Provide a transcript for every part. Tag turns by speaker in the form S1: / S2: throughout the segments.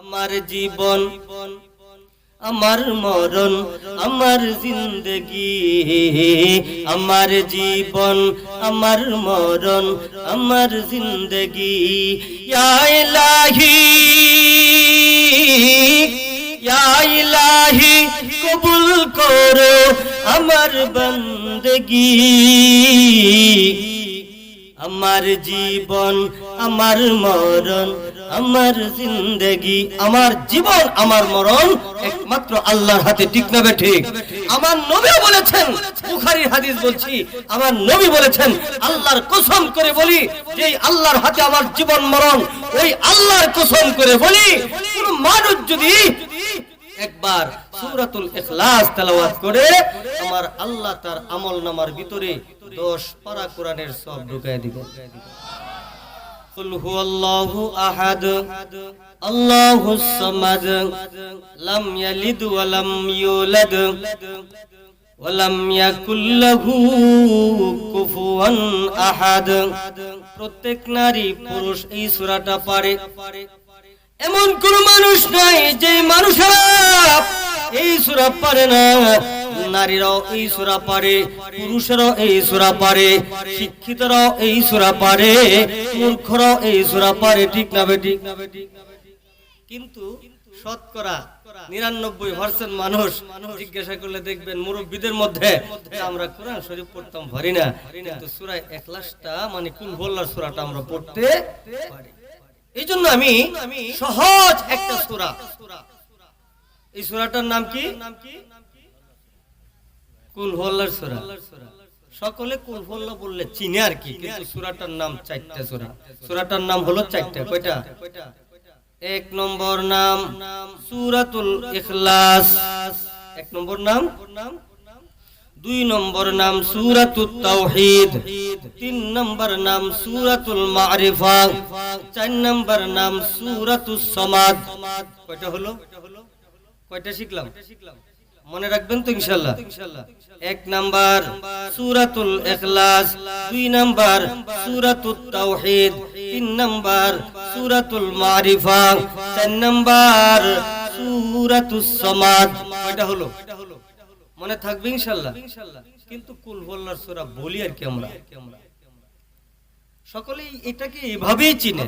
S1: আমার জীবন আমার মরণ আমার জিন্দগি, আমার জীবন আমার মরণ আমার জিন্দগি। ইয়া ইলাহি ইয়া ইলাহি কবুল করো আমার বন্দগি। আমার জীবন আমার মরণ আমার জিন্দগি, আমার জীবন আমার মরণ একমাত্র আল্লাহর হাতে, ঠিক না ঠিক? আমার নবী বলেছেন, বুখারীর হাদিস বলছি, আমার নবী বলেছেন, আল্লাহর কসম করে বলি যে আল্লাহর হাতে আমার জীবন মরণ, ওই আল্লাহর কসম করে বলি কোন মানুষ যদি একবার সূরাতুল ইখলাস তেলাওয়াত করে আমার আল্লাহ তার আমলনামার ভিতরে 10 পারা কোরআনের সব ঢুকায় দিবেন। কুল হুয়াল্লাহু আহাদ আল্লাহুস সামাদ লাম ইয়ালিদ ওয়া লাম ইউলাদ ওয়া লাম ইয়াকুল লাহু কুফুয়ান আহাদ। প্রত্যেক নারী পুরুষ এই সূরাটা পারে, এমন কোন মানুষ নাই যে মানুষেরা এই সূরা পারে না। নারীরাও এই সূরা পারে, পুরুষেরাও এই সূরা পারে, শিক্ষিতরাও এই সূরা পারে, মূর্খরাও এই সূরা পারে, ঠিক না বেটি? কিন্তু শতকরা 99% মানুষ জিজ্ঞাসা করলে দেখবেন মুরব্বীদের মধ্যে আমরা কোরআন শরীফ পড়তাম পারি না, কিন্তু সূরা ইখলাসটা মানে কুল হুয়াল্লাহর সূরাটা আমরা পড়তে পারি। এই জন্য আমি সহজ একটা সূরা, এই সূরাটার নাম কি? কুল হুয়াল্লাহর সূরা। সকলে কুল হুয়াল্লাহ বললে চিনে আর কি, কিন্তু সূরাটার নাম 4টা সূরা। সূরাটার নাম হলো 4টা। কয়টা? 1 নম্বর নাম সূরাতুল ইখলাস, 1 নম্বর নাম। 2 নম্বর নাম সূরাতুত তাওহীদ, 3 নম্বর নাম সূরাতুল মারিফা, 4 নম্বর নাম সূরাতুস সামাদ। কয়টা হলো? কয়টা শিখলাম? মনে রাখবেন তো ইনশাআল্লাহ? 1 নাম্বার সূরাতুল ইখলাস, 2 নাম্বার সূরাতুত তাওহীদ, 3 নাম্বার সূরাতুল মারিফা, 4 নাম্বার সূরাতুস সামাদ। কয়টা হলো? মনে থাকবে ইনশাআল্লাহ? কিন্তু কুল হুয়াল্লাহর সূরা বলি আর কি আমরা সকলেই এটাকে এভাবেই চিনে,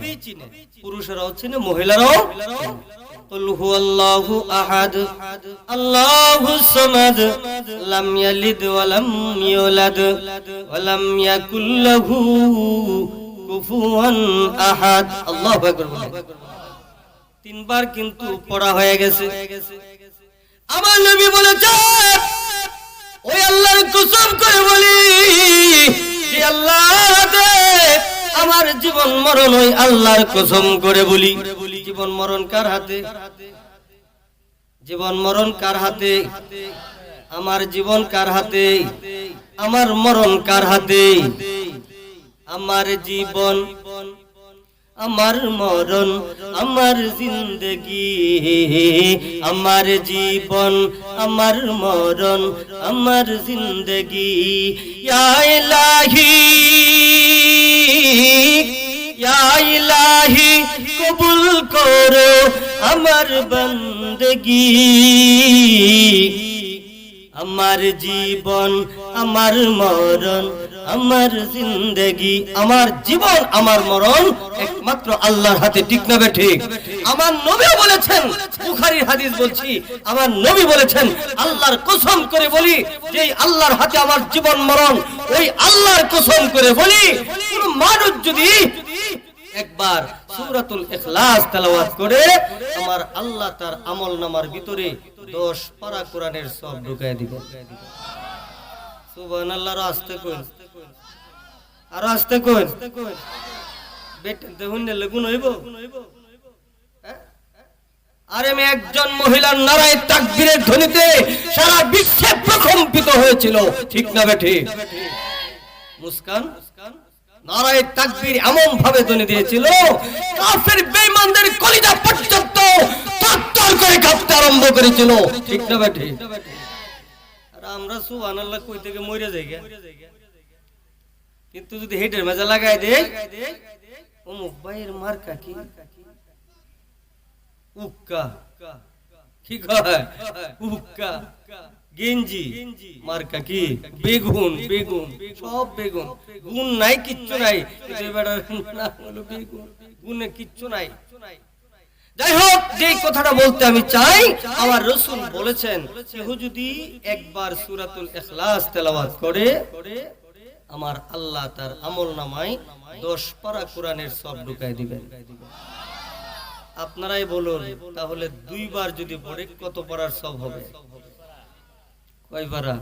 S1: পুরুষরাও চিনে, মহিলারাও। কুল হুয়াল্লাহু আহাদ আল্লাহুস সামাদ লাম ইয়ালিদ ওয়া লাম ইউলাদ ওয়া লাম ইয়াকুল লাহু কুফুয়ান আহাদ। আল্লাহু আকবার বলে 3 বার কিন্তু পড়া হয়ে গেছে। আমার নবী বলেছেন, ওই আল্লাহর কসম করে বলি যে আল্লাহ আমার জীবন মরণ ওই আল্লাহর কসম করে বলি। জীবন মরণ কার হাতে? জীবন মরণ কার হাতে? আমার জীবন কার হাতে? আমার মরণ কার হাতে? আমার জীবন আমার মরণ আমার জিন্দগি, আমার জীবন আমার মরণ আমার জিন্দগি। ইয়া ইলাহি ইয়া ইলাহি কবুল করো আমার বন্দগি। আমার জীবন আমার মরণ আমার জিন্দগি, আমার জীবন আমার মরণ একমাত্র আল্লাহর হাতে, ঠিক না ঠিক? আমার নবী বলেছেন, বুখারীর হাদিস বলছি, আমার নবী বলেছেন, আল্লাহর কসম করে বলি যে আল্লাহর হাতে আমার জীবন মরণ, ওই আল্লাহর কসম করে বলি কোন মানুষ যদি একবার সূরাতুল ইখলাস তেলাওয়াত করে আমার আল্লাহ তার আমলনামার ভিতরে 10 পারা কোরআনের সব ঢুকায় দিবেন। সুবহানাল্লাহ। আস্তে কই, আর আস্তে কই, বেটা দেখুন না লাগুন হইব। আরে আমি একজন মহিলার নারায়ে তাকবীরের ধ্বনিতে সারা বিশ্বে প্রকম্পিত হয়েছিল, ঠিক না ঠিক? মুস্কান নারায়ে তাকবীর এমন ভাবে ধ্বনি দিয়েছিল কাফের বেঈমানদের কলিজা পর্যন্ত থরথর করে কাঁপতে আরম্ভ করেছিল, ঠিক না ঠিক? আর আমরা সুবহানাল্লাহ কই থেকে মরে যাই, কিন্তু যদি হেডের মেজা লাগাই দেই অমুক ভাইয়ের মার্কা কি, উক্কা কি কয় উক্কা, গেঞ্জি মার্কা কি বেগুন, বেগুন সব বেগুন, গুণ নাই কিচ্ছু নাই, গুণে কিচ্ছু নাই। যাই হোক, যে কথাটা বলতে আমি চাই, আমার রাসূল বলেছেন কেউ যদি একবার সূরাতুল ইখলাস তেলাওয়াত করে, আমার আল্লাহ তার আমলনামায় 10 পারা কোরআনের সব ঢুকায় দিবেন। আপনারাই বলুন, তাহলে 2 বার যদি পড়ে কত পারার সব হবে? কয় পারা?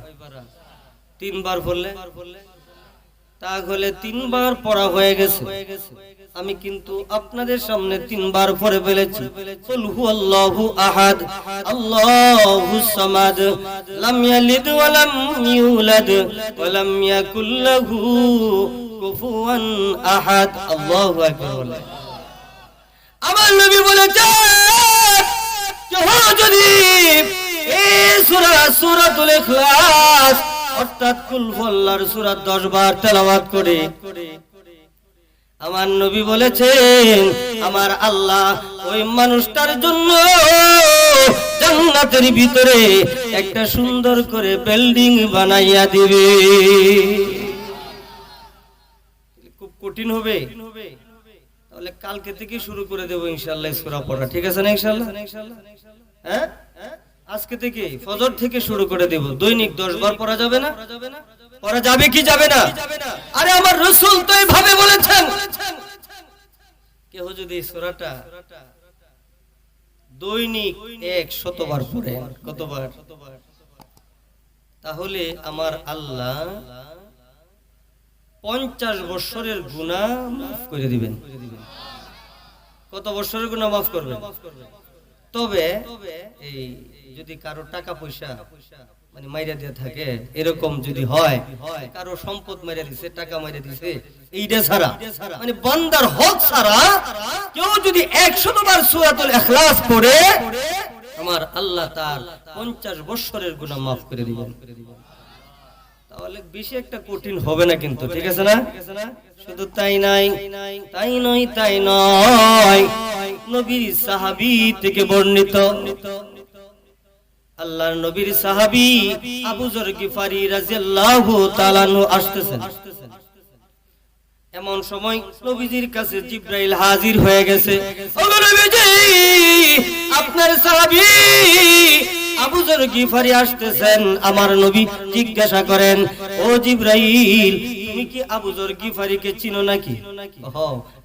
S1: 3 বার পড়লে, তাহলে 3 বার পড়া হয়ে গেছে। আমি কিন্তু আপনাদের সামনে 3 বার পড়ে ফেলেছি। কুল হুয়াল্লাহু আহাদ, আল্লাহুস সামাদ, লাম ইয়ালিদ ওয়া লাম ইউলাদ ওয়া লাম ইয়াকুল লাহু কুফুয়ান আহাদ। আল্লাহু আকবার। আমার নবী বলেছেন যদি এই সূরা সূরাতুল ইখলাস অর্থাৎ কুল হুয়াল্লাহর সূরা 10 বার তেলাওয়াত করে, আমার নবী বলেছেন আমার আল্লাহ ওই মানুষটার জন্য জান্নাতের ভিতরে একটা সুন্দর করে বিল্ডিং বানাইয়া দিবে। খুব কঠিন হবে, তাহলে কালকে থেকে শুরু করে দেব ইনশাআল্লাহ সূরা পড়া, ঠিক আছে না ইনশাআল্লাহ? হ্যাঁ, আজকে থেকে ফজর থেকে শুরু করে দেব। দৈনিক 10 বার পড়া যাবে না? পড়া যাবে কি যাবে না? আরে আমার রাসূল তো এইভাবে বলেছেন, কেউ যদি সূরাটা দৈনিক 100 বার পড়ে, কতবার? তাহলে আমার আল্লাহ 50 বছরের গুনাহ মাফ করে দিবেন। কত বছরের গুনাহ মাফ করবেন? তবে এই যদি কারো টাকা পয়সা মানে মাইরা দিয়ে থাকে, এরকম যদি হয়, কারো সম্পদ মাইরা দিছে, টাকা মাইরা দিছে, এইটা ছাড়া মানে বান্দার হক ছাড়া কেউ যদি 100 বার সূরাতুল ইখলাস পড়ে, আমার আল্লাহ তার 50 বছরের গুনাহ মাফ করে দিবেন। তাহলে বেশি একটা কঠিন হবে না কিন্তু, ঠিক আছে না? শুধু তাই নয়, তাই নয়, নবীর সাহাবী থেকে বর্ণিত, আল্লাহর নবীর সাহাবী আবু যর গিফারি রাদিয়াল্লাহু তাআলা আনহু আসতেছেন। এমন সময় নবীজির কাছে জিবরাইল হাজির হয়ে গেছে। ও নবীজি, আপনার সাহাবী আবু যর গিফারি আসতেছেন। আমার নবী জিজ্ঞাসা করেন, ও জিবরাইল, তুমি কি আবু যর গিফারিকে চিনো নাকি?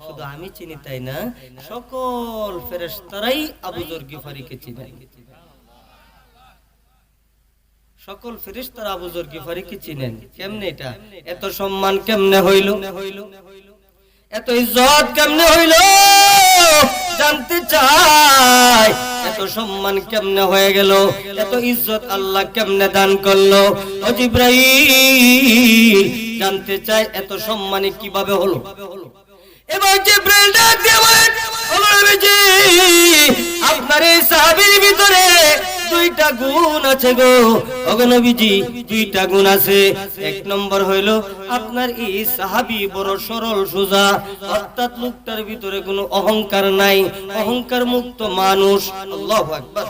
S1: শুধু আমি চিনি তাই না, সকল ফেরেশতারাই আবু যর গিফারিকে চিনে। সকল ফেরেশতারা আবু যর গিফারিকে চিনেন। কেমনে এটা? এত সম্মান কেমনে হইল? এত ইজ্জত কেমনে হইল জানতে চাই। এত সম্মান কেমনে হয়ে গেল? এত ইজ্জত আল্লাহ কেমনে দান করলো? ও জিবরাইল, জানতে চাই এত সম্মানে কিভাবে হলো? এবার জিবরাইল ডাক দিয়ে বলেন, ও নবীজি, আপনার এই সাহাবীর ভিতরে 2টা গুণ আছে গো। ও নবীজি, 2টা গুণ আছে। 1 নম্বর হইল আপনার এই সাহাবী বড় সরল সোজা, অর্থাৎ লোকটার ভিতরে কোনো অহংকার নাই, অহংকার মুক্ত মানুষ। আল্লাহু আকবার।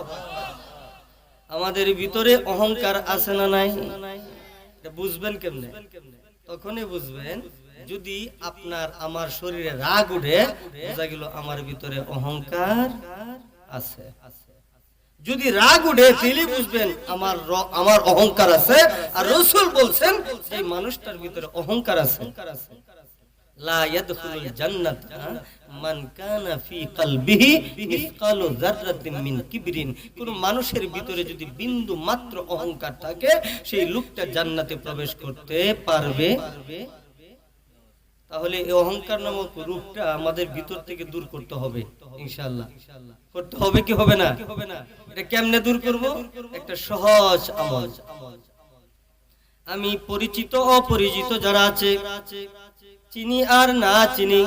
S1: আমাদের ভিতরে অহংকার আছে না নাই? এটা বুঝবেন কেমনে? তখনই বুঝবেন যদি আপনার আমার শরীরে রাগ উঠে, বোঝা গেল আমার ভিতরে অহংকার আছে। যদি রাগ উঠে তাহলে বুঝবেন আমার অহংকার আছে। আর রাসূল বলছেন এই মানুষটার ভিতরে অহংকার আছে। লা ইয়াদখুলুল জান্নাতা মান কানা ফি কলবিহি মিসকালু যাররাতিন মিন কিবরিন। কোন মানুষের ভিতরে যদি বিন্দু মাত্র অহংকার থাকে, সেই লোকটা জান্নাতে প্রবেশ করতে পারবে। তাহলে এই অহংকার নামক রূপটা আমাদের ভিতর থেকে দূর করতে হবে ইনশাআল্লাহ। করতে হবে কি হবে না? এটা কেমনে দূর করব? একটা সহজ আমল। আমি পরিচিত অপরিচিত যারা আছে, চিনি আর না চিনি,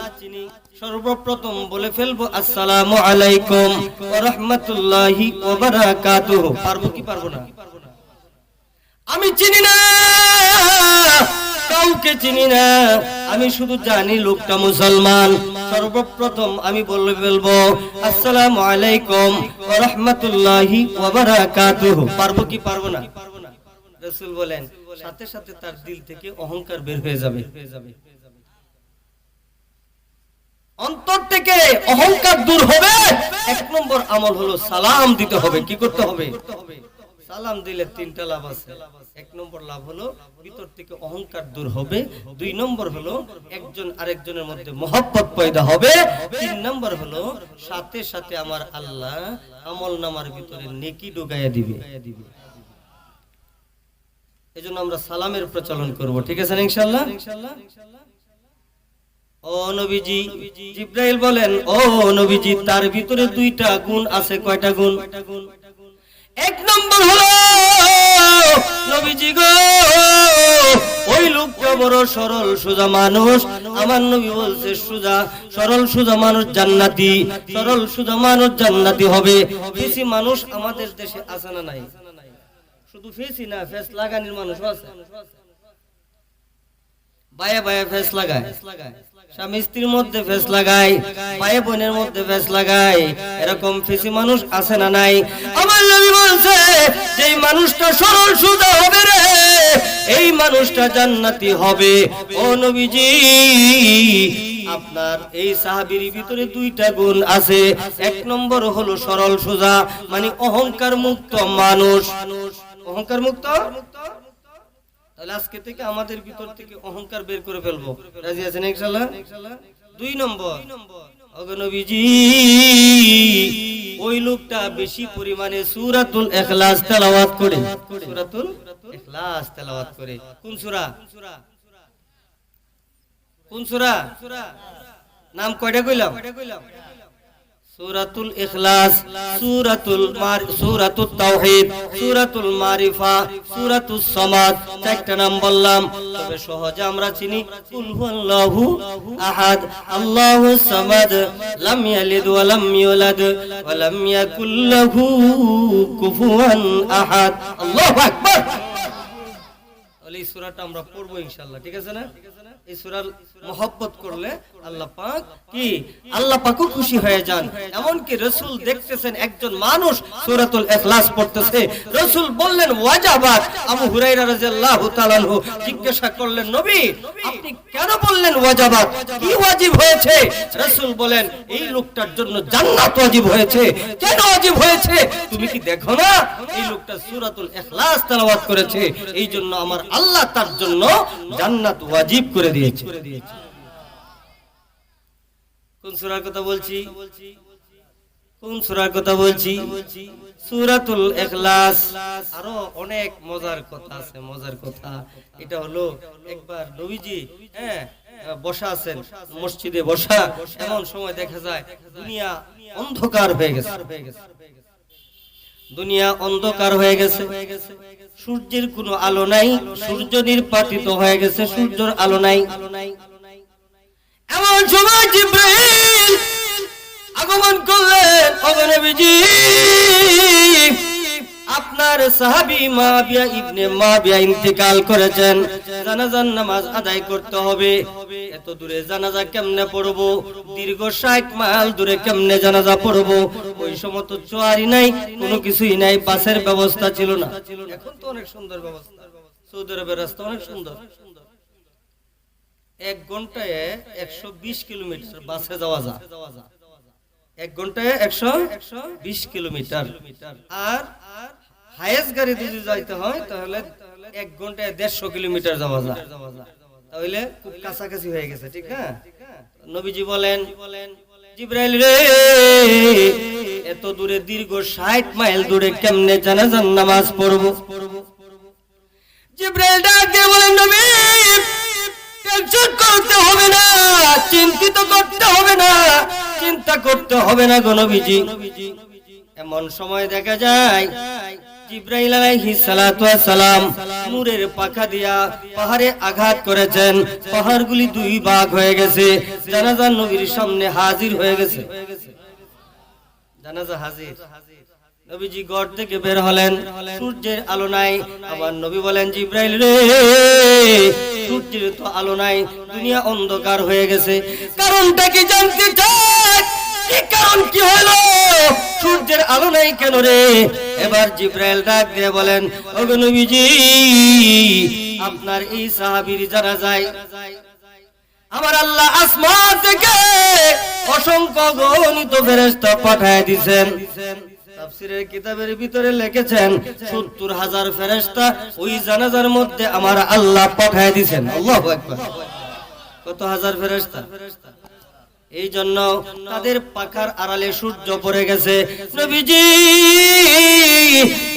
S1: সর্বপ্রথম বলে ফেলবো আসসালামু আলাইকুম ওয়া রাহমাতুল্লাহি ওয়া বারাকাতুহু। পারবো কি পারবো না? আমি চিনি না, কাউকে চিনি না, আমি শুধু জানি লোকটা মুসলমান, সর্বপ্রথম আমি বলবো আসসালামু আলাইকুম ওয়া রাহমাতুল্লাহি ওয়া বারাকাতুহু। পারবো কি পারবো না? রাসূল বলেন সাথে সাথে তার দিল থেকে অহংকার বের হয়ে যাবে, অন্তর থেকে অহংকার দূর হবে। এক নম্বর আমল হলো সালাম দিতে হবে। কি করতে হবে? সালাম দিলে তিনটা লাভ আছে। এক নম্বর লাভ হলো ভিতর থেকে অহংকার দূর হবে। দুই নম্বর হলো একজন আরেকজনের মধ্যে মহব্বত পয়দা হবে। তিন নম্বর হলো সাথে সাথে আমার আল্লাহ আমলনামার ভিতরে নেকি ঢুকাইয়া দিবে। এজন্য আমরা সালামের প্রচলন করব, ঠিক আছে ইনশাআল্লাহ? ও নবীজি, জিবরাইল বলেন ও নবীজি, তার ভিতরে দুইটা গুণ আছে। কয়টা গুণ? এক নম্বর হলো নবীজি গো, ওই লোকটা বড় সরল সোজা মানুষ। আমার নবী বলছে সোজা সরল সোজা মানুষ জান্নাতি, সরল সোজা মানুষ জান্নাতি হবে। বেশি মানুষ আমাদের দেশে আছে না নাই? শুধু ফেসি না, ফেস লাগানির মানুষ আছে। বায়ে বায়ে ফেস লাগায়, স্বামী স্ত্রীর মধ্যে ফেস লাগায়, ভাই বোনের মধ্যে ফেস লাগায়, এরকম ফেসি মানুষ আছে না নাই? আমার নবী বলছে যে মানুষটা সরল সোজা হবে রে, এই মানুষটা জান্নাতি হবে। ও নবীজি, আপনার এই সাহাবীর ভিতরে দুইটা গুণ আছে। এক নম্বর হলো সরল সোজা, মানে অহংকার মুক্ত মানুষ। অহংকার মুক্ত। তাহলে আজকে থেকে আমাদের ভিতর থেকে অহংকার বের করে ফেলবো। রাজি আছেন ইনশাআল্লাহ? দুই নম্বর, ওগো নবীজি, ওই লোকটা বেশি পরিমাণে সূরাতুল ইখলাস তেলাওয়াত করে। সূরাতুল ইখলাস তেলাওয়াত করে। কোন সূরা? কোন সূরা? নাম কয়টা কইলাম? সূরাতুল ইখলাস, সূরাতুত তাওহীদ, সূরাতুল মারিফা, সূরাতুস সামাদ, চারটা নাম বললাম। তবে সহজে আমরা চিনি কুল হুয়াল্লাহু আহাদ, আল্লাহুস সামাদ, লাম ইয়ালিদ ওয়া লাম ইউলাদ ওয়া লাম ইয়াকুল লাহু কুফুয়ান আহাদ। আল্লাহু আকবার। তাহলে এই সূরাটা আমরা পড়বো ইনশাআল্লাহ, ঠিক আছে না? এই সূরার মহব্বত করলে আল্লাহ পাক কি আল্লাহ পাকও খুশি হয়ে যান। এমনকি রাসূল দেখতেছেন একজন মানুষ সূরাতুল ইখলাস পড়তেছে, রাসূল বললেন ওয়াজাবাত। আবু হুরায়রা রাদিয়াল্লাহু তাআলা আনহু জিজ্ঞাসা করলেন নবী আপনি কেন বললেন ওয়াজাবাত, কি ওয়াজিব হয়েছে? রাসূল বলেন এই লোকটার জন্য জান্নাত ওয়াজিব হয়েছে। কেন ওয়াজিব হয়েছে তুমি কি দেখো না? এই লোকটা সূরাতুল ইখলাস তেলাওয়াত করেছে, এই জন্য আমার আল্লাহ তার জন্য জান্নাত ওয়াজিব করে দিয়েছে। কোন সূরার কথা বলছি? কোন সূরার কথা বলছি? সূরাতুল ইখলাস। আরো অনেক মজার কথা আছে, মজার কথা। এটা হলো একবার নবীজি বসা আছেন মসজিদে, বসা এমন সময় দেখা যায় দুনিয়া অন্ধকার হয়ে গেছে। দুনিয়া অন্ধকার হয়ে গেছে, সূর্যের কোনো আলো নাই, সূর্য নির্বাপিত হয়ে গেছে, সূর্যের আলো নাই। এমন সময় জিবরাইল আগমন করলেন। ওগো নবীজি, আপনার সাহাবী মাবিয়া ইবনে মাবিয়া ইন্তেকাল করেছেন, জানাজার নামাজ আদায় করতে হবে। এত দূরে জানাজা কেমনে পড়বো? দীর্ঘ 60 মাইল দূরে কেমনে জানাজা পড়বো? ওই সময় তো চোয়ারি নাই, কোনো কিছুই নাই, বাসের ব্যবস্থা ছিল না। এখন তো অনেক সুন্দর ব্যবস্থা, সৌদি আরবের রাস্তা অনেক সুন্দর। 1 ঘন্টায় 120 কিলোমিটার বাসে যাওয়া যায়। 1 ঘন্টায় 120 কিলোমিটার। আর হাইয়েস্ট গাড়ি যদি যাইতে হয় তাহলে 1 ঘন্টায় 150 কিলোমিটার যাওয়া যায়। তাহলে খুব কাছাকাছি হয়ে গেছে, ঠিক না? নবীজি বলেন জিবরাইল রে, এত দূরে দীর্ঘ 60 মাইল দূরে কেমনে জানাজার নামাজ পড়বো? জিবরাইল ডাক দিয়ে বলেন নবী টেনশন করতে হবে না, চিন্তিত করতে হবে না, চিন্তা করতে হবে না গো নবীজি। এমন সময় দেখা যায় জিবরাইল আলাইহিস সালাতু ওয়াস সালাম নূরের পাখা দিয়া পাহাড়ে আঘাত করেছেন, পাহাড়গুলি 2 ভাগ হয়ে গেছে, জানাজা নবীর সামনে হাজির হয়ে গেছে। জানাজা হাজির, নবীজি ঘর থেকে বের হলেন, সূর্যের আলো নাই। আমার নবী বলেন, জিব্রাইল রে, সূর্যের তো আলো নাই, দুনিয়া অন্ধকার হয়ে গেছে, কারণটা কি জানতে চাই? কি কারণ, কি হলো? সূর্যের আলো নাই কেন রে? এবার জিব্রাইল ডাক দিয়ে বলেন, ওগো নবীজি, আপনার এই সাহাবীর জানাজায় আমার আল্লাহ আসমান থেকে অসংখ্য গণিত ফেরেশতা পাঠায় দিয়েছেন। তাফসীরের কিতাবের ভিতরে লিখেছেন ৭০,০০০ ফেরেশতা ওই জানাজার মধ্যে আমার আল্লাহ পাঠায় দিয়েছেন। আল্লাহু আকবার। কত হাজার ফেরেশতা! এই জন্য তাদের পাখার আড়ালে সূর্য পড়ে গেছে নবীজি,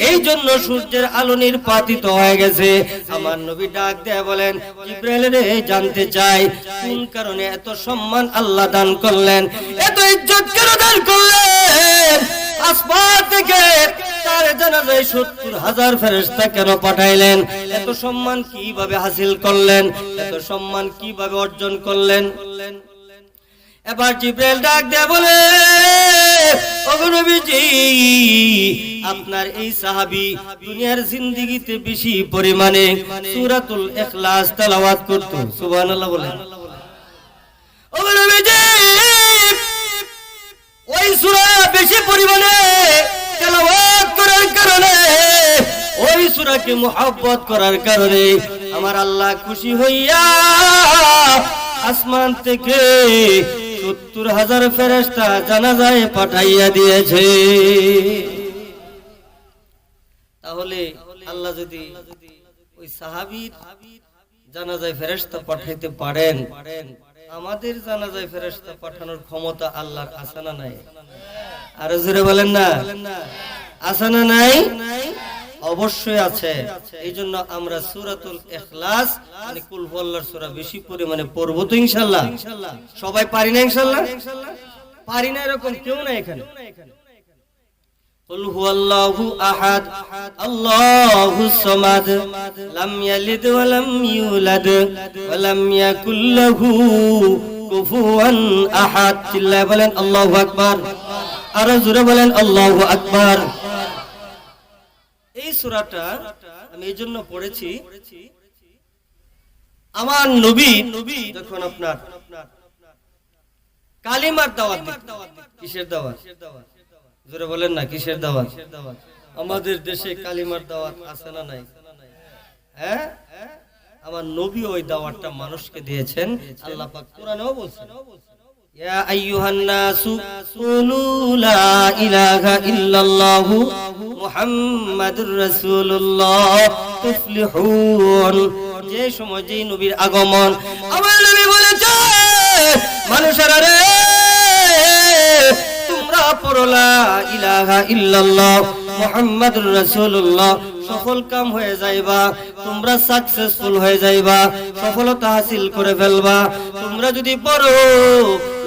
S1: এই জন্য সূর্যের আলো নির্বাপিত হয়ে গেছে। আমার নবী ডাক দেয়া বলেন, জিব্রাইল রে, জানতে চাই কোন কারণে এত সম্মান আল্লাহ দান করলেন, এত ইজ্জত কেন দান করলেন? আসমান থেকে তার জানাজায় ৭০,০০০ ফেরেশতা কেন পাঠাইলেন? এত সম্মান কিভাবে হাসিল করলেন? এত সম্মান কিভাবে অর্জন করলেন? এবার জিব্রাইল ডাক দেয়া বলে, ওগো নবীজি, আপনার এই সাহাবী দুনিয়ার জিন্দেগিতে বেশি পরিমাণে সূরাতুল ইখলাস তেলাওয়াত করত। সুবহানাল্লাহ বলেন। ওগো নবীজি, ওই সূরা বেশি পরিমাণে তেলাওয়াত করার কারণে, ওই সূরাকে মুহাব্বত করার কারণে আমার আল্লাহ খুশি হইয়া আসমান থেকে ৭০,০০০ ফেরেশতা জানাজায় পাঠাইয়া দিয়েছে। তাহলে আল্লাহ যদি ওই সাহাবীর জানাজায় ফেরেশতা পাঠাইতে পারেন, আমাদের জানাজায় ফেরেশতা পাঠানোর ক্ষমতা আল্লাহর আছে না নাই? আরো জোরে বলেন না, আছে না নাই? অবশ্যই আছে। এই জন্য আমরা সূরাতুল ইখলাস মানে কুল হুয়াল্লাহর সূরা বেশি পরিমাণে পড়ব তো ইনশাআল্লাহ। সবাই পারি না ইনশাআল্লাহ? পারি না এরকম কেউ না এখানে। কুল হুয়াল্লাহু আহাদ আল্লাহুস সামাদ লাম ইয়ালিদ ওয়া লাম ইউলাদ ওয়া লাম ইয়াকুল লাহু কুফুয়ান আহাদ। চিল্লায় বলেন আল্লাহু আকবার। আর জোরে বলেন আল্লাহু আকবার। এই সূরাটা আমি এই জন্য পড়েছি, আমার নবী যখন আপনার কালিমার দাওয়াত দিতেন। কিসের দাওয়াত? জোরে বলেন না, কিসের দাওয়াত? আমাদের দেশে কালিমার দাওয়াত আছে না নাই? হ্যাঁ, আমার নবী ওই দাওয়াতটা মানুষকে দিয়েছেন। আল্লাহ পাক কোরআনেও বলছেন, ইয়া আইয়ুহান নাসু কুলু লা ইলাহা ইল্লাল্লাহু মুহাম্মাদুর রাসূলুল্লাহ তুফলিহুন। যে সময় যে নবীর আগমন, আমার নবী বলেছে, মানুষেরা রে, তোমরা পড়ো লা ইলাহা ইল্লাল্লাহ মুহাম্মাদুর রাসূলুল্লাহ, সফল কাম হয়ে যাইবা, তোমরা সাকসেসফুল হয়ে যাইবা, সফলতা হাসিল করে ফেলবা। তোমরা যদি পড়ো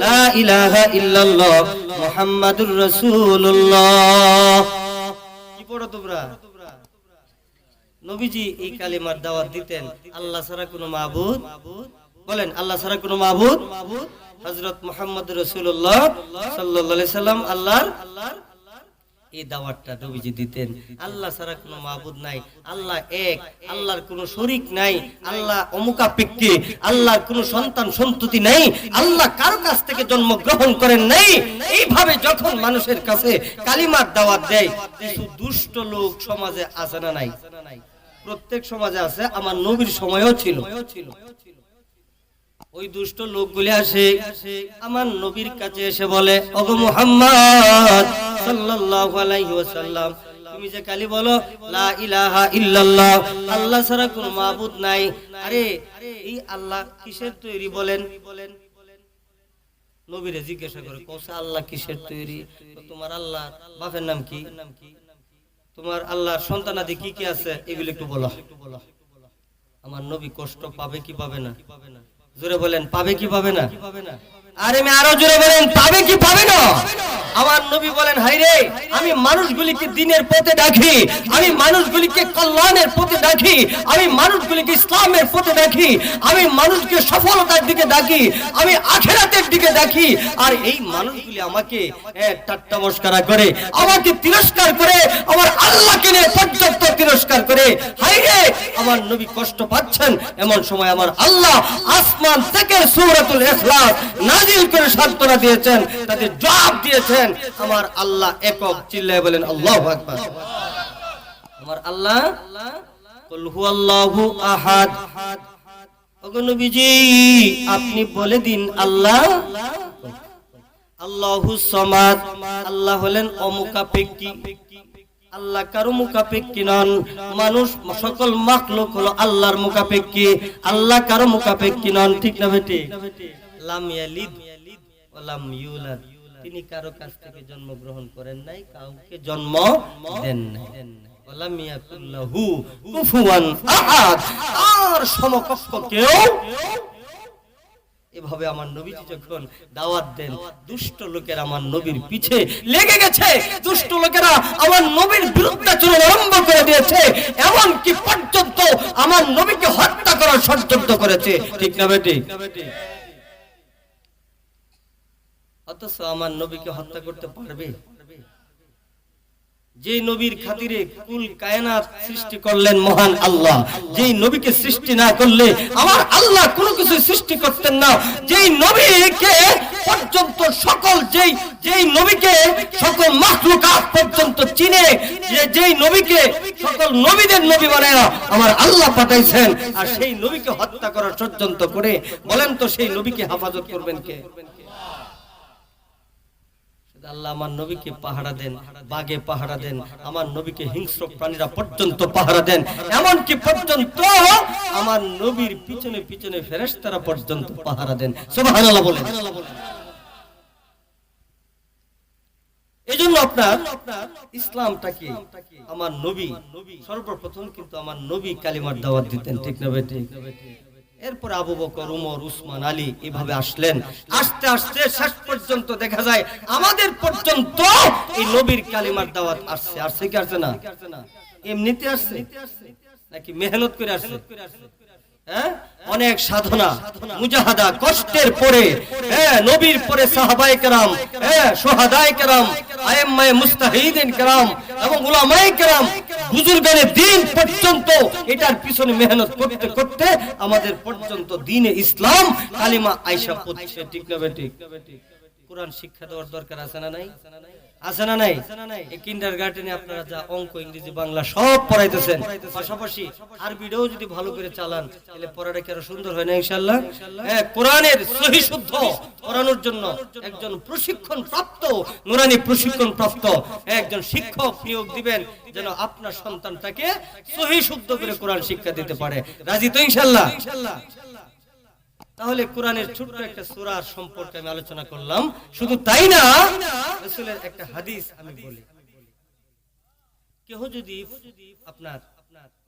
S1: লা ইলাহা ইল্লাল্লাহ মুহাম্মাদুর রাসূলুল্লাহ, কি পড়ো তোমরা? নবীজি এই কালিমার দাওয়াত দিতেন। আল্লাহ ছাড়া কোনো মাবুদ, বলেন আল্লাহ ছাড়া কোনো মাবুদ, হযরত মুহাম্মদুর রাসূলুল্লাহ সাল্লাল্লাহু আলাইহি সাল্লাম আল্লাহর এই দাওয়াতটা নবীজি দিতেন। আল্লাহ ছাড়া কোনো মাবুদ নাই, আল্লাহ এক, আল্লাহর কোনো শরীক নাই, আল্লাহ অমুকাপেক্ষী, আল্লাহর কোনো সন্তান সন্ততি নাই, আল্লাহ কারো কাছ থেকে জন্মগ্রহণ করেন নাই। এইভাবে যখন মানুষের কাছে কালিমার দাওয়াত দেয়, কিছু দুষ্ট লোক সমাজে আছে না নাই? প্রত্যেক সমাজে আছে, আমার নবীর সময়ও ছিল। ওই দুষ্ট লোকগুলি আসে আমার নবীর কাছে এসে বলে, ওগো মুহাম্মদ সাল্লাল্লাহু আলাইহি ওয়াসাল্লাম, তুমি যে কালি বলো লা ইলাহা ইল্লাল্লাহ, আল্লাহ ছাড়া কোনো মাবুদ নাই, আরে এই আল্লাহ কিসের তৈরি বলেন? নবীরে জিজ্ঞাসা করে, কোসা আল্লাহ কিসের তৈরি? তোমার আল্লাহ বাপের নাম কি? তোমার আল্লাহর সন্তানাদি কি কি আছে? এগুলো একটু বলো। আমার নবী কষ্ট পাবে কি পাবে না? জোরে বলেন, পাবে কি পাবে না? আরে আমি আরো জোরে বলেন, পাবে কি পাবে না? আমার নবী বলেন, হায়রে আমি মানুষগুলিকে দ্বীনের পথে ডাকি, আমি মানুষগুলিকে কল্যাণের পথে ডাকি, আমি মানুষগুলিকে ইসলামের পথে ডাকি, আমি মানুষকে সফলতার দিকে ডাকি, আমি আখিরাতের দিকে ডাকি, আর এই মানুষগুলি আমাকে ঠাট্টা মশকরা করে, আমাকে তিরস্কার করে, আমার আল্লাহকে নিয়ে পর্যন্ত তিরস্কার করে। হায়রে আমার নবী কষ্ট পাচ্ছেন। এমন সময় আমার আল্লাহ আসমান থেকে সূরাতুল ইখলাস নাযিল করে সান্ত্বনা দিয়েছেন, তাদের জবাব দিয়েছেন। আমার আল্লাহ একক, চিল্লায়ে বলেন আল্লাহু আকবার। আমার আল্লাহ কুল হুয়াল্লাহু আহাদ। ওগো নবীজি আপনি বলে দিন আল্লাহ আল্লাহুস সামাদ, আল্লাহ হলেন অমুখাপেক্ষী, আল্লাহ কারো মুখাপেক্ষী নন। মানুষ সকল মাখলুক হলো আল্লাহর মুখাপেক্ষী, আল্লাহ কারো মুখাপেক্ষী নন, ঠিক না বেটি? লাম ইয়ালিদ ওয়া লাম ইউলাদ, তিনি কারো কাছ থেকে জন্মগ্রহণ করেন নাই, কাউকে জন্ম দেন নাই। ওয়ালাম ইয়াকুল লাহু কুফুয়ান আহাদ, আর সমকক্ষ কেউ। এভাবে আমার নবীজি যখন দাওয়াত দেন, দুষ্ট লোকেরা আমার নবীর পিছে লেগে গেছে, দুষ্ট লোকেরা আমার নবীর বিরুদ্ধাচরণ আরম্ভ করে দিয়েছে, এমন কি পর্যন্ত আমার নবীকে হত্যা করার ষড়যন্ত্র করেছে, ঠিক না বেটি? অথচ আমার নবীকে হত্যা করতে পারবে? যে নবীর খাতিরে কুল কায়নাত সৃষ্টি করলেন মহান আল্লাহ, যেই নবীকে সৃষ্টি না করলে আমার আল্লাহ কোনো কিছু সৃষ্টি করতেন না, যেই নবীকে পর্যন্ত সকল যেই নবীকে সকল মাখলুকাত পর্যন্ত চিনে, যেই নবীকে সকল নবীদের নবী বানায় আমার আল্লাহ পাঠাইছেন, আর সেই নবীকে হত্যা করার ষড়যন্ত্র করে, বলেন তো সেই নবীকে হেফাজত করবেন কে? আল্লাহ আমার নবীকে পাহারা দেন, বাগে পাহারা দেন, আমার নবীকে হিংস্র প্রাণীরা পর্যন্ত পাহারা দেন, এমনকি পর্যন্ত আমার নবীর পিছনে পিছনে ফেরেশতারা পর্যন্ত পাহারা দেন। সুবহানাল্লাহ বলেন। এইজন্য আপনার ইসলামটা কি? আমার নবী সর্বপ্রথম কিন্তু আমার নবী কালিমার দাওয়াত দিতেন, ঠিক না বেটি? এরপর আবু বকর, উমর, উসমান, আলী এভাবে আসলেন। আস্তে আস্তে শেষ পর্যন্ত দেখা যায় আমাদের পর্যন্ত এই নবীর কালিমার দাওয়াত আসছে। আসছে কি আসছে না? এমনিতে আসছে নাকি মেহনত করে আসছে? অনেক সাধনা, মুজাহাদা, কষ্টের পরে, নবীর পরে সাহাবায়ে কেরাম, শুহাদায়ে কেরাম, আইম্মায়ে মুস্তাহিদিন কেরাম এবং উলামায়ে কেরাম, বুজুর্গানে দ্বীন পর্যন্ত এটার পিছনে মেহনত করতে করতে আমাদের পর্যন্ত দ্বীনে ইসলাম কালিমা আয়েশা পড়ছে, ঠিক না বেটি? কোরআন শিক্ষা দেওয়ার দরকার আছে না নাই? আছে না নাই? এই কিন্ডারগার্টেনে আপনারা যা অঙ্ক, ইংরেজি, বাংলা সব পড়াইতেছেন, পাশাপাশি আরবিটাও যদি ভালো করে চালান তাহলে পড়াটা কি আরো সুন্দর হয় না ইনশাআল্লাহ? কোরআনের সহি শুদ্ধ পড়ানোর জন্য একজন প্রশিক্ষণ প্রাপ্ত, নুরানি প্রশিক্ষণ প্রাপ্ত একজন শিক্ষক নিয়োগ দিবেন, যেন আপনার সন্তানটাকে সহি শুদ্ধ করে কোরআন শিক্ষা দিতে পারে। রাজি তো ইনশাআল্লাহ? তাহলে কোরআনের ছোট্ট একটা সূরা সম্পর্কে আমি আলোচনা করলাম। শুধু তাই না, রাসূলের একটা হাদিস আমি বলি। কেহ যদি আপনার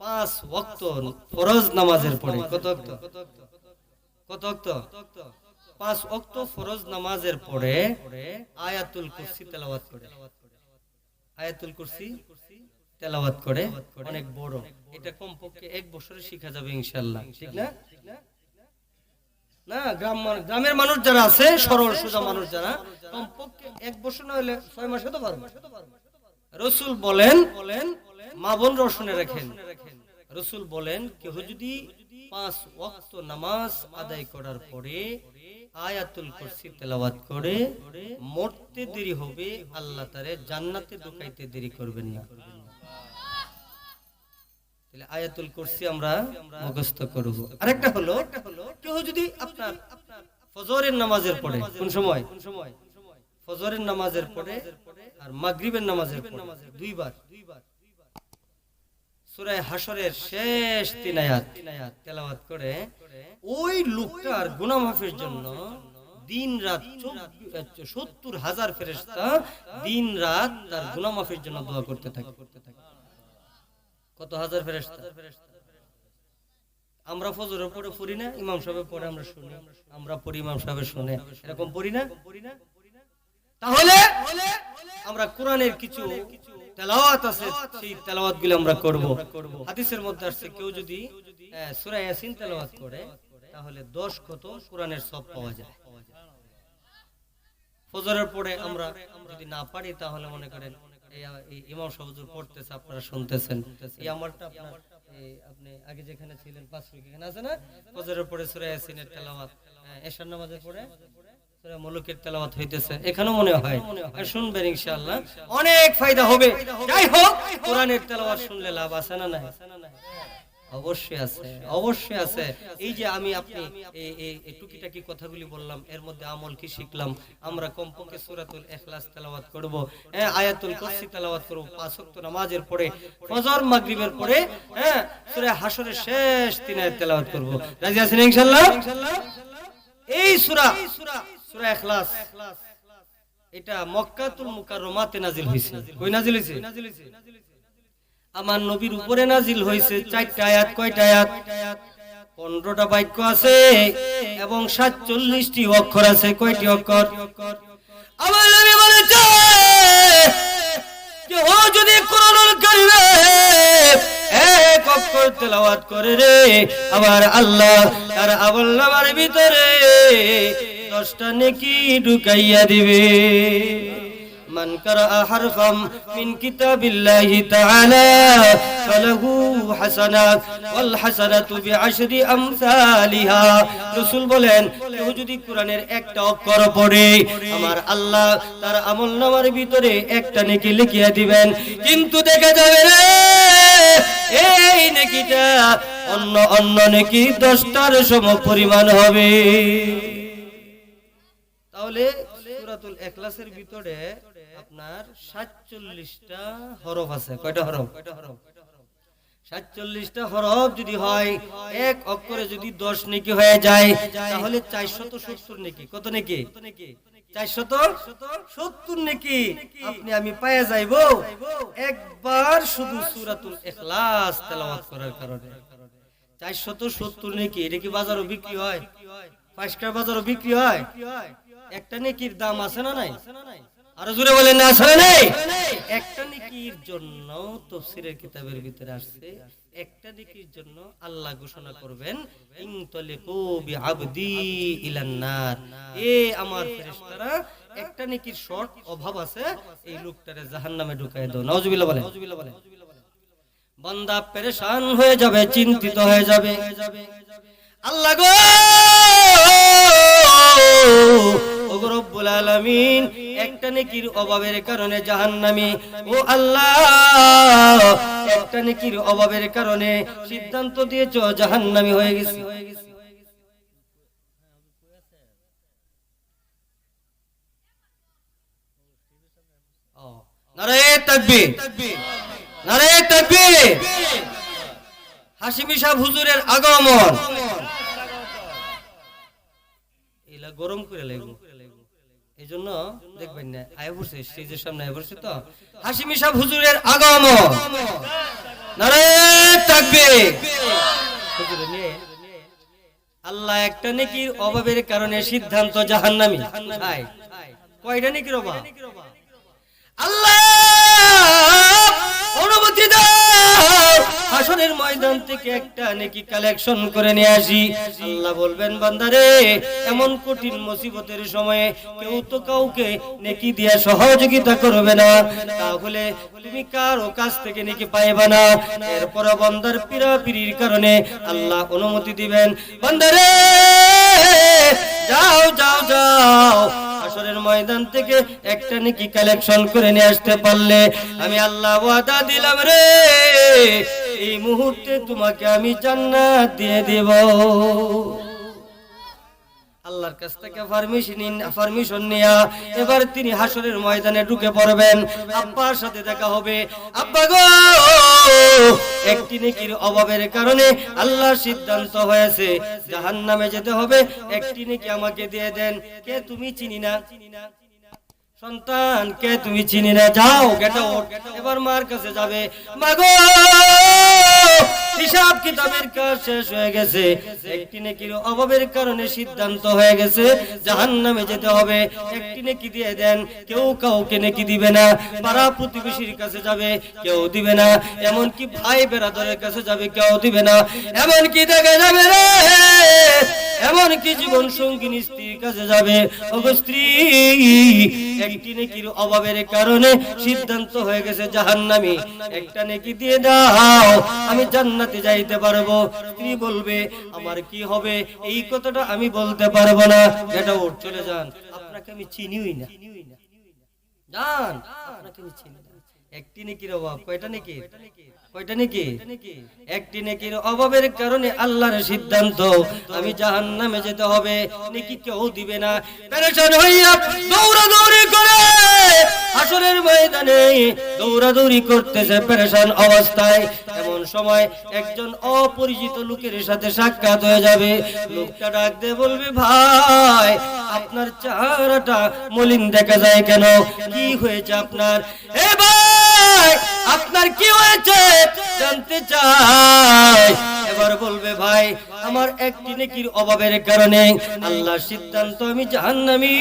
S1: 5 ওয়াক্ত ফরজ নামাজের পড়ে, কত ওয়াক্ত? 5 ওয়াক্ত ফরজ নামাজের পড়ে আয়াতুল কুরসি তেলাওয়াত করে, আয়াতুল কুরসি তেলাওয়াত করে, অনেক বড়, এটা কমপক্ষে 1 বছরে শেখা যাবে ইনশাআল্লাহ, ঠিক না? না, গ্রামের মানুষ যারা আছে, সরল সোজা মানুষ যারা, কমপক্ষে 1 বছর না হলে 6 মাসে তো পারবে। রাসূল বলেন, মা বোনরা শুনে রাখেন, রাসূল বলেন কেউ যদি 5 ওয়াক্ত নামাজ আদায় করার পরে আয়াতুল কুরসি তেলাওয়াত করে মরতে দেরি হবে, আল্লাহ তারে জান্নাতে ঢুকাইতে দেরি করবেন না। তাহলে আয়াতুল কুরসি আমরা মুখস্থ করব। আরেকটা হলো, কেউ যদি আপনার ফজরের নামাজের পড়ে, কোন সময়? ফজরের নামাজের পড়ে আর মাগরিবের নামাজের পড়ে, দুইবার সূরা হাশরের শেষ 3 আয়াত তেলাওয়াত করে, ওই লোকটার গুনাহ মাফের জন্য দিন রাত 70,000 ফেরেশতা দিন রাত তার গুনাহ মাফের জন্য দোয়া করতে থাকে। কত হাজার ফেরেশতা? আমরা ফজরের পরে পড়ি না, ইমাম সাহেব পড়ে আমরা শুনি, আমরা পড়ি ইমাম সাহেব শুনে, এরকম পড়ি না? তাহলে আমরা কোরআনের কিছু তেলাওয়াত আছে, সেই তেলাওয়াতগুলো আমরা করব। হাদিসের মধ্যে আসছে কেউ যদি সূরা ইয়াসিন তেলাওয়াত করে তাহলে 10 খতম কোরআনের সওয়াব পাওয়া যায়। ফজরের পরে আমরা যদি না পারি তাহলে মনে করেন এই ইমাম সাহেব হুজুর পড়তেছে, আপনারা শুনতেছেন, এই আমলটা আপনার আপনি আগে যেখানে ছিলেন 5 রুকু এখানে আছে না, ফজরের পরে সূরা ইয়াসিনের তেলাওয়াত, এশার নামাজের পরে সূরা মুলুকের তেলাওয়াত হইতেছে, এখানেও মনে হয় আর শুনবেন ইনশাআল্লাহ, অনেক ফায়দা হবে। যাই হোক, কোরআনের তেলাওয়াত শুনলে লাভ আছে না নাই? অবশ্যই আছে, অবশ্যই আছে। এই যে আমি আপনি এই টুকিটাকি কথাগুলি বললাম, এর মধ্যে আমল কি শিখলাম? আমরা কমপক্ষে সূরাতুল ইখলাস তেলাওয়াত করব, আয়াতুল কুরসি তেলাওয়াত করব 5 ওয়াক্ত নামাজের পরে, ফজর মাগরিবের পরে সূরা হাশরের শেষ 3 আয়াত তেলাওয়াত করব। রাজি আছেন ইনশাআল্লাহ? এই সূরা ইখলাস এটা মক্কাতুল মুকাররমাতে নাজিল হইছে। কই নাজিল হইছে? আমার নবীর উপরে নাজিল হয়েছে 4টা আয়াত। কয়টা আয়াত? 15টা বাক্য আছে এবং 47টি অক্ষর আছে। কয়টি অক্ষর? আমার নবী বলেছে যে ও যদি কোরআনুল কারীমে এক অক্ষর তেলাওয়াত করে রে, আবার আল্লাহ তার আমলনামার ভিতরে 10টা নেকি ঢুকাইয়া দিবে। মান কারা হারফাম মিন কিতাবিল্লাহি তাআলা ফালাহু হাসানাত ওয়াল হাসানাতু বিআশরি আমসালিহা। রাসূল বলেন কেউ যদি কোরআনের একটা অক্ষর পড়ে, আমার আল্লাহ তার আমলনামার ভিতরে একটা নেকি লিখিয়ে দিবেন। কিন্তু দেখা যাবে রে এই নেকিটা অন্য নেকি 10টার সমপরিমাণ হবে। তাহলে সূরাতুল ইখলাসের ভিতরে আপনার 47টা হরফ আছে। কয়টা হরফ? 47টা হরফ যদি হয়, এক অক্ষরে যদি 10 নেকি হয়ে যায় তাহলে 470 নেকি। কত নেকি? 470 নেকি আপনি আমি পাওয়া যাইবো একবার শুধু সূরাতুল ইখলাস তেলাওয়াত করার কারণে। 470 নেকি। এটা কি বাজারে বিক্রি হয়? 5টার বাজারে বিক্রি হয়? একটা নেকির দাম আছে না নাই? আরো জোরে বলেন না, আছে না নাই? একটা নেকির জন্য তাফসীরের কিতাবের ভিতরে আসছে, একটা নেকির জন্য আল্লাহ ঘোষণা করবেন ইনতালিকু বিআবদি ইলান নার, এ আমার ফেরেশতারা একটা নেকির শর্ট অভাব আছে, এই লোকটারে জাহান্নামে ঢুকায় দাও। নাউজুবিল্লাহ বলেন। বান্দা পেরেশান হয়ে যাবে, চিন্তিত হয়ে যাবে। আল্লাহ গো ওগো রব্বুল আলামিন, একটা নেকির অভাবের কারণে জাহান্নামী, ও আল্লাহ একটা নেকির অভাবের কারণে সিদ্ধান্ত দিয়েছো জাহান্নামী হয়ে গেছি। নারে তাকবীর, নারে তাকবীর। হাশিমি সাহেব হুজুরের আগমন এলা গরম করে লাগবে, এই জন্য দেখবেন না আয় বসে স্টেজের সামনে আয় বসে তো হাশিমি সাহেব হুজুরের আগমন। নারে তাকবীর। হুজুরে নিয়ে আল্লাহ একটা নেকির অভাবের কারণে সিদ্ধান্ত জাহান্নামী। ভাই কয়টা নেকির অভাব? আল্লাহ অনুমতি দাও হাসরের ময়দান থেকে একটা নেকি কালেকশন করে নিয়ে আসি। আল্লাহ বলবেন বান্দারে, এমন কঠিন মুসিবতের সময়ে কেউ তো কাউকে নেকি দিয়ে সহযোগিতা করবে না, তাহলে তুমি কারো কাছ থেকে নেকি পাইবা না। এরপর বান্দার পীড়াপিড়ির কারণে আল্লাহ অনুমতি দিবেন, বান্দারে যাও যাও যাও, হাসরের ময়দান থেকে একটা নেকি কালেকশন করে নিয়ে আসতে পারলে আমি আল্লাহ ওয়াদা দিলাম রে, এই মুহূর্তে তোমাকে আমি জান্নাত দিয়ে দেব। আল্লাহর কাছ থেকে পারমিশন নিয়া এবার তিনি হাসরের ময়দানে ঢুকে পড়বেন। আব্বার সাথে দেখা হবে। আব্বা গো, একটি নেকির অভাবের কারণে আল্লাহর সিদ্ধান্ত হয়েছে জাহান্নামে যেতে হবে, একটি নেকি আমাকে দিয়ে দেন। কে তুমি? চিনি না। সন্তান কে তুমি? চিনি না। যাও গেট আউট। এবার মার কাছে যাবে, মা গো হিসাব কিতাবের কাজ শেষ হয়ে গেছে, একটি নেকির অভাবের কারণে সিদ্ধান্ত হয়ে গেছে জাহান্নামে যেতে হবে। একটি নেকি দিয়ে দেন, কেউ কাউকে নেকি দিবে না। পাড়া প্রতিবেশীর কাছে যাবে, কেউ দিবে না। এমনকি ভাই বেরাদরের কাছে যাবে, কেউ দিবে না। এমনকি দেখে যাবে রে, এমনকি জীবন সঙ্গিনী স্ত্রীর কাছে যাবে, ওগো স্ত্রী একটি নেকির অভাবের কারণে সিদ্ধান্ত হয়ে গেছে জাহান্নামী, একটা নেকি দিয়ে দাও, আমি জান্নাতে যাইতে পারবো। স্ত্রী বলবে আমার কি হবে, এই কথাটা আমি বলতে পারবো না, এটা ওর চলে যান, আপনাকে আমি চিনিই না, জান আপনাকে আমি চিনি না। একটি নেকির অভাব, কয়টা নেকি, কয়টা নেকি, একটি নেকির অভাবের কারণে আল্লাহর সিদ্ধান্ত আমি জাহান্নামে যেতে হবে, নেকি কেউ দিবে না। পেরেশান হইয়া দৌড়াদৌড়ি করে হাসরের ময়দানে দৌড়াদৌড়ি করতেছে পেরেশান অবস্থায়। এমন সময় একজন অপরিচিত লোকের সাথে সাক্ষাৎ হয়ে যাবে। লোকটা ডাক দিয়ে বলবে ভাই আপনার চেহারাটা মলিন দেখা যায় কেন, কি হয়েছে আপনার? এ ভাই আপনার কি হয়েছে জানতে চাই। এবার বলবে ভাই আমার একটি নেকির অভাবের কারণে আল্লাহর সিদ্ধান্ত আমি জাহান্নামী।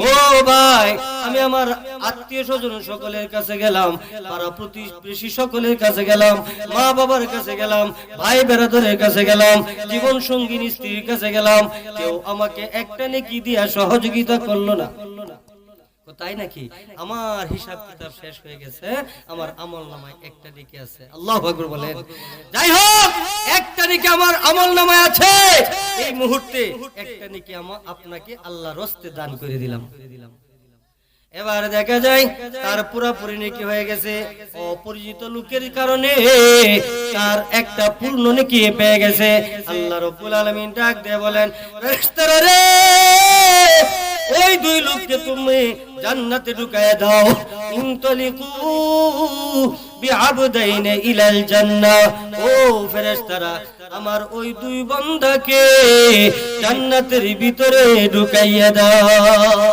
S1: ও ভাই আমি আমার আত্মীয় স্বজন সকলের কাছে গেলাম, পাড়া প্রতিবেশী সকলের কাছে গেলাম, মা বাবার কাছে গেলাম, ভাই বেরাদরের কাছে গেলাম, জীবন সঙ্গিনী স্ত্রীর কাছে গেলাম, কেউ আমাকে একটা নেকি দিয়া সহযোগিতা করলো না। তাই নাকি? আমার হিসাব কিতাব শেষ হয়ে গেছে, আমার আমলনামায় একটা নেকি আছে। আল্লাহু আকবার বলেন। যাই হোক একটা নেকি আমার আমলনামায় আছে, এই মুহূর্তে একটা নেকি আপনাকে আল্লাহর রাস্তায় দান করে দিলাম। এবার দেখা যায় তার পুরোপুরি নেকি হয়ে গেছে, অপরিচিত লোকের কারণে তার একটা পূর্ণ নেকি পেয়ে গেছে। আল্লাহ রাব্বুল আলামিন ডাক দিয়ে বলেন ফেরেশতারা রে, ওই দুই লোককে তুমি জান্নাতে ঢুকায় দাও। ইনতালিকু বিআবদাইন ইলাল জান্নাহ। ও ফেরেশতারা আমার ওই দুই বান্দাকে জান্নাতের ভিতরে ঢুকাইয়া দাও।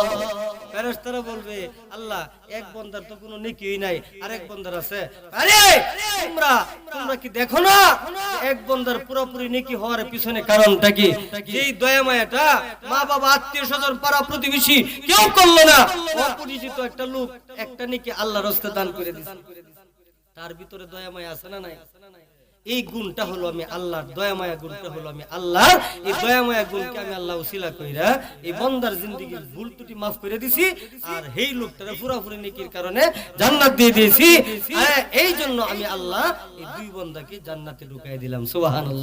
S1: ফেরেশতারা বলবে আল্লাহ এক বান্দার তো কোনো নেকিই নাই, আরেক বান্দার আছে। আরে তোমরা কি দেখো না এক বান্দার পুরোপুরি নেকি হওয়ার পিছনে কারণটা কি? এই দয়া মায়াটা মা বাবা আত্মীয় স্বজন পাড়া প্রতিবেশী কেউ করলো না, অপরিচিত একটা লোক একটা নেকি আল্লাহর রাস্তায় দান করে দিয়েছে। তার ভিতরে দয়া মায়া আছে না নাই? এই গুণটা হলো আমি আল্লাহর দয়া মায়া, গুণটা হলো আমি আল্লাহর। এই দয়া মায়া গুণকে আমি আল্লাহ উসিলা কইরা এই বান্দার জিন্দেগীর ভুল ত্রুটি মাফ করে দিছি, আর এই লোকটারে পুরোপুরি নেকির কারণে জান্নাত দিয়ে দিয়েছি। এই জন্য আমি আল্লাহ এই দুই বান্দাকে জান্নাতে ঢুকাই দিলাম। সুবহানাল্লাহ।